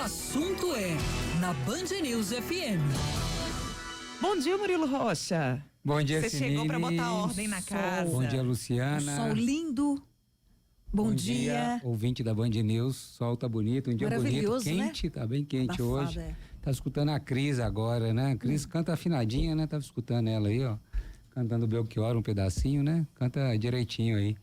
assunto é na Band News FM. Bom dia, Murilo Rocha. Bom dia, Você chegou para botar ordem na casa. Bom dia, Luciana. Sol lindo. Bom dia. Ouvinte da Band News. Sol tá bonito, um dia bonito, quente, né? Tá bem quente abafada, hoje. Tá escutando a Cris agora, né? A Cris canta afinadinha, né? Tava escutando ela aí, ó. Cantando Belchior um pedacinho, né? Canta direitinho aí.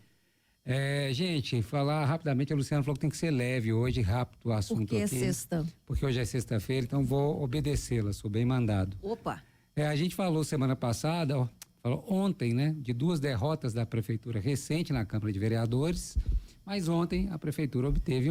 Gente, falar rapidamente, a Luciana falou que tem que ser leve hoje, rápido o assunto aqui. Porque é sexta. Porque hoje é sexta-feira, então vou obedecê-la, sou bem mandado. Opa! A gente falou semana passada, falou ontem, né? De 2 derrotas da prefeitura recente na Câmara de Vereadores, mas ontem a prefeitura obteve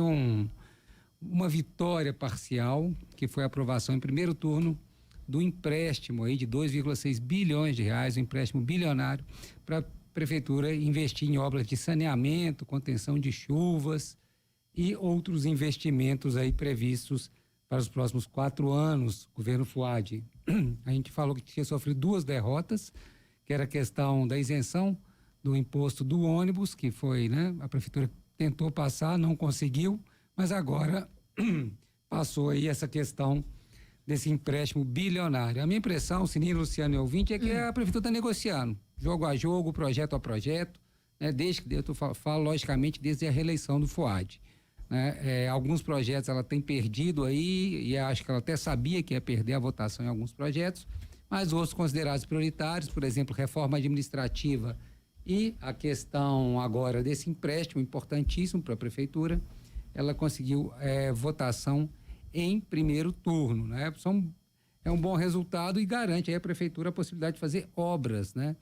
uma vitória parcial, que foi a aprovação em primeiro turno do empréstimo aí de 2,6 bilhões de reais, um empréstimo bilionário para prefeitura investir em obras de saneamento, contenção de chuvas e outros investimentos aí previstos para os próximos 4 anos, governo Fuad. A gente falou que tinha sofrido 2 derrotas, que era a questão da isenção do imposto do ônibus, que foi, né? A prefeitura tentou passar, não conseguiu, mas agora passou aí essa questão desse empréstimo bilionário. A minha impressão, Sininho, Luciano e ouvinte, é que a prefeitura está negociando, jogo a jogo, projeto a projeto, né? Desde que eu falo logicamente desde a reeleição do Fuad, né? Alguns projetos ela tem perdido aí, e acho que ela até sabia que ia perder a votação em alguns projetos, mas outros considerados prioritários, por exemplo, reforma administrativa e a questão agora desse empréstimo importantíssimo para a prefeitura, ela conseguiu votação em primeiro turno, né? É um bom resultado e garante aí a prefeitura a possibilidade de fazer obras, né?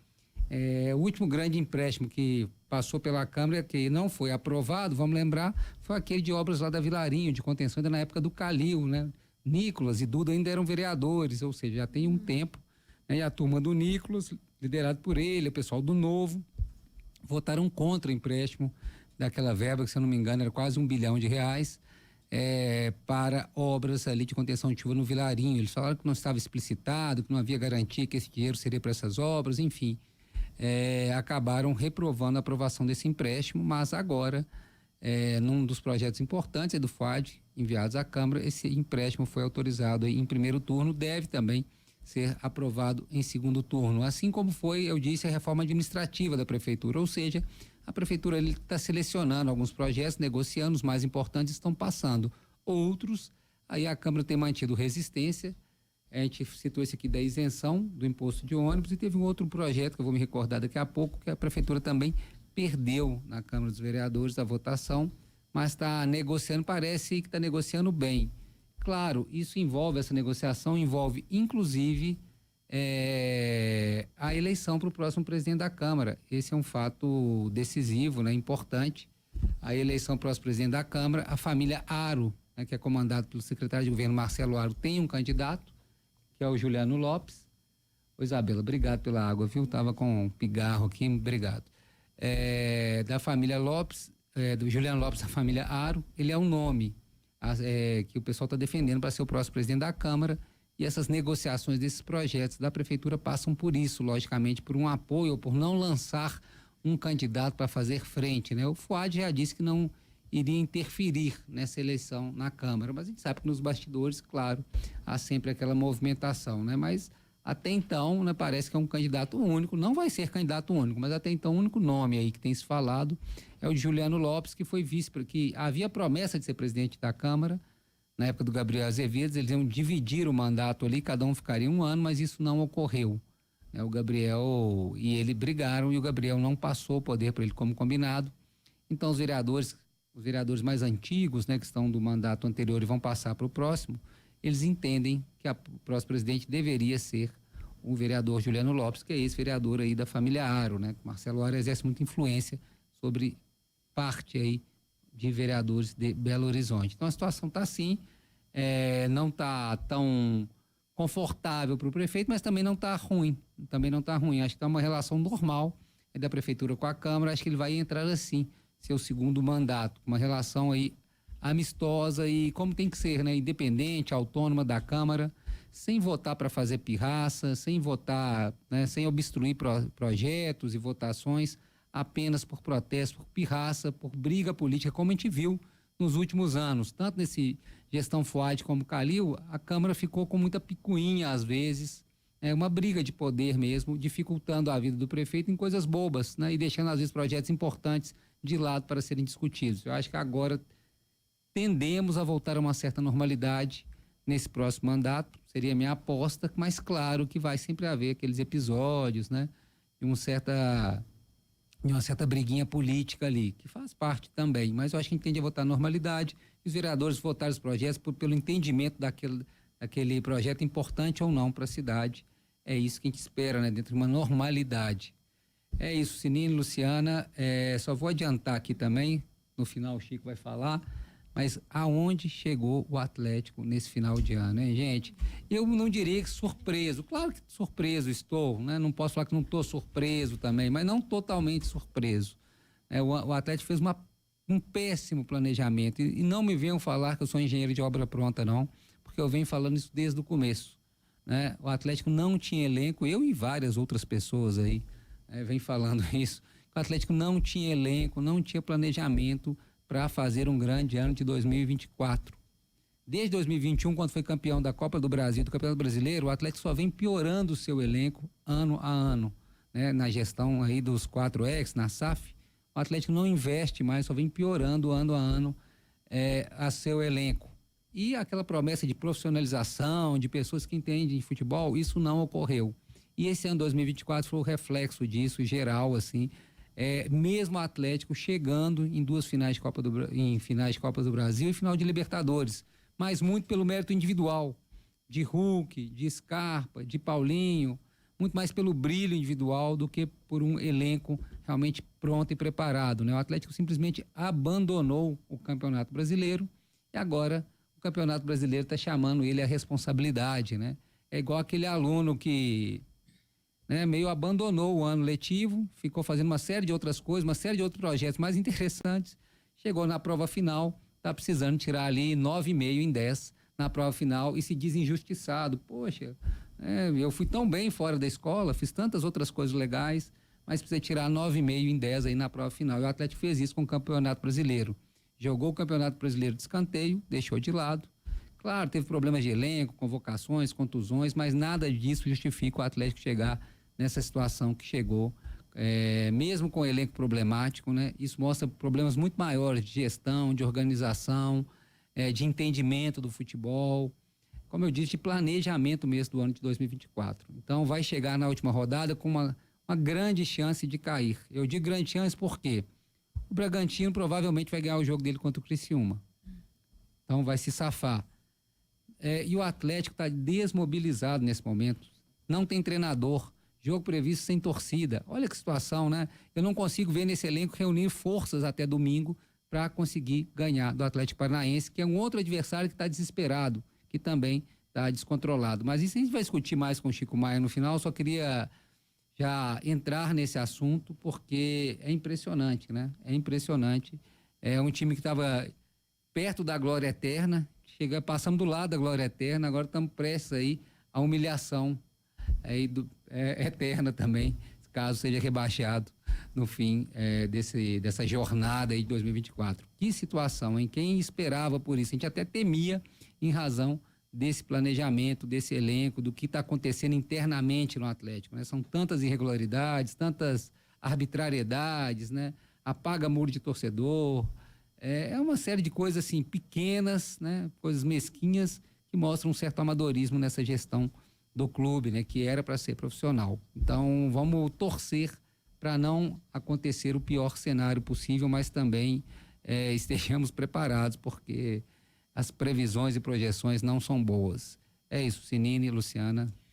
O último grande empréstimo que passou pela Câmara, que não foi aprovado, vamos lembrar, foi aquele de obras lá da Vilarinho, de contenção, ainda na época do Calil, né? Nicolas e Duda ainda eram vereadores, ou seja, já tem um tempo, né? E a turma do Nicolas, liderado por ele, o pessoal do Novo, votaram contra o empréstimo daquela verba, que se eu não me engano era quase R$1 bilhão, para obras ali de contenção de chuva no Vilarinho. Eles falaram que não estava explicitado, que não havia garantia que esse dinheiro seria para essas obras, enfim. Acabaram reprovando a aprovação desse empréstimo, mas agora, num dos projetos importantes do FUAD, enviados à Câmara, esse empréstimo foi autorizado aí em primeiro turno, deve também ser aprovado em segundo turno, assim como foi, eu disse, a reforma administrativa da prefeitura, ou seja, a prefeitura está selecionando alguns projetos, negociando, os mais importantes estão passando, outros, aí a Câmara tem mantido resistência. A gente citou esse aqui da isenção do imposto de ônibus, e teve um outro projeto que eu vou me recordar daqui a pouco, que a prefeitura também perdeu na Câmara dos Vereadores a votação, mas está negociando, parece que está negociando bem. Claro, essa negociação envolve inclusive a eleição para o próximo presidente da Câmara. Esse é um fato decisivo, né, importante. A eleição para o próximo presidente da Câmara, a família Aro, né, que é comandado pelo secretário de governo Marcelo Aro, tem um candidato, que é o Juliano Lopes. Ô, Isabela, obrigado pela água, viu? Tava com um pigarro aqui, obrigado. Da família Lopes, do Juliano Lopes, da família Aro, ele é um nome que o pessoal está defendendo para ser o próximo presidente da Câmara, e essas negociações desses projetos da prefeitura passam por isso, logicamente, por um apoio ou por não lançar um candidato para fazer frente, né? O Fuad já disse que não iria interferir nessa eleição na Câmara, mas a gente sabe que nos bastidores, claro, há sempre aquela movimentação, né? Mas até então, né, parece que é um candidato único, não vai ser candidato único, mas até então o único nome aí que tem se falado é o de Juliano Lopes, que foi vice, que havia promessa de ser presidente da Câmara, na época do Gabriel Azevedo, eles iam dividir o mandato ali, cada um ficaria 1 ano, mas isso não ocorreu, né? O Gabriel e ele brigaram e o Gabriel não passou o poder para ele como combinado, então os vereadores mais antigos, né, que estão do mandato anterior e vão passar para o próximo, eles entendem que o próximo presidente deveria ser o vereador Juliano Lopes, que é esse vereador aí da família Aro, né? Marcelo Aro exerce muita influência sobre parte aí de vereadores de Belo Horizonte. Então a situação está assim, não está tão confortável para o prefeito, mas também não está ruim, acho que está uma relação normal da prefeitura com a Câmara, acho que ele vai entrar assim, seu segundo mandato, uma relação aí amistosa e como tem que ser, né? Independente, autônoma da Câmara, sem votar para fazer pirraça, sem votar, né? Sem obstruir projetos e votações, apenas por protesto, por pirraça, por briga política, como a gente viu nos últimos anos, tanto nesse gestão Fuad como Calil, a Câmara ficou com muita picuinha às vezes, uma briga de poder mesmo, dificultando a vida do prefeito em coisas bobas, né? E deixando às vezes projetos importantes de lado para serem discutidos. Eu acho que agora tendemos a voltar a uma certa normalidade nesse próximo mandato, seria a minha aposta, mas claro que vai sempre haver aqueles episódios, né? De uma certa briguinha política ali, que faz parte também, mas eu acho que a gente tende a votar a normalidade, os vereadores votarem os projetos pelo entendimento daquele projeto importante ou não para a cidade. É isso que a gente espera, né? Dentro de uma normalidade. É isso, Sininho, Luciana, só vou adiantar aqui também, no final o Chico vai falar, mas aonde chegou o Atlético nesse final de ano, hein, gente? Eu não diria que surpreso, claro que surpreso estou, né? Não posso falar que não estou surpreso também, mas não totalmente surpreso. O Atlético fez um péssimo planejamento e não me venham falar que eu sou engenheiro de obra pronta, não, porque eu venho falando isso desde o começo, né? O Atlético não tinha elenco, eu e várias outras pessoas aí, vem falando isso, o Atlético não tinha elenco, não tinha planejamento para fazer um grande ano de 2024. Desde 2021, quando foi campeão da Copa do Brasil, do Campeonato Brasileiro, o Atlético só vem piorando o seu elenco ano a ano, né? Na gestão aí dos 4X, na SAF, o Atlético não investe mais, só vem piorando ano a ano a seu elenco. E aquela promessa de profissionalização, de pessoas que entendem de futebol, isso não ocorreu. E esse ano 2024 foi o reflexo disso, geral, assim, mesmo o Atlético chegando em finais de Copa do Brasil e final de Libertadores, mas muito pelo mérito individual, de Hulk, de Scarpa, de Paulinho, muito mais pelo brilho individual do que por um elenco realmente pronto e preparado, né? O Atlético simplesmente abandonou o Campeonato Brasileiro e agora o Campeonato Brasileiro está chamando ele à responsabilidade, né? É igual aquele aluno que meio abandonou o ano letivo, ficou fazendo uma série de outras coisas, uma série de outros projetos mais interessantes, chegou na prova final, está precisando tirar ali 9,5 em 10 na prova final e se diz injustiçado. Poxa, eu fui tão bem fora da escola, fiz tantas outras coisas legais, mas precisa tirar 9,5 em 10 aí na prova final. E o Atlético fez isso com o Campeonato Brasileiro. Jogou o Campeonato Brasileiro de escanteio, deixou de lado. Claro, teve problemas de elenco, convocações, contusões, mas nada disso justifica o Atlético chegar nessa situação que chegou, mesmo com o elenco problemático, né? Isso mostra problemas muito maiores de gestão, de organização, de entendimento do futebol, como eu disse, de planejamento mesmo do ano de 2024. Então vai chegar na última rodada com uma grande chance de cair. Eu digo grande chance porque o Bragantino provavelmente vai ganhar o jogo dele contra o Criciúma. Então vai se safar. E o Atlético está desmobilizado nesse momento. Não tem treinador. Jogo previsto sem torcida. Olha que situação, né? Eu não consigo ver nesse elenco reunir forças até domingo para conseguir ganhar do Atlético Paranaense, que é um outro adversário que está desesperado, que também está descontrolado. Mas isso a gente vai discutir mais com o Chico Maia no final. Só queria já entrar nesse assunto porque é impressionante, né? É impressionante. É um time que estava perto da glória eterna, passamos do lado da glória eterna, agora estamos prestes aí à humilhação eterna também, caso seja rebaixado no fim dessa jornada aí de 2024. Que situação, hein? Quem esperava por isso? A gente até temia em razão desse planejamento, desse elenco, do que está acontecendo internamente no Atlético, né? São tantas irregularidades, tantas arbitrariedades, né? Apaga muro de torcedor, uma série de coisas assim pequenas, né? Coisas mesquinhas que mostram um certo amadorismo nessa gestão do clube, né? Que era para ser profissional. Então vamos torcer para não acontecer o pior cenário possível, mas também estejamos preparados, porque as previsões e projeções não são boas. É isso, Sinine, Luciana.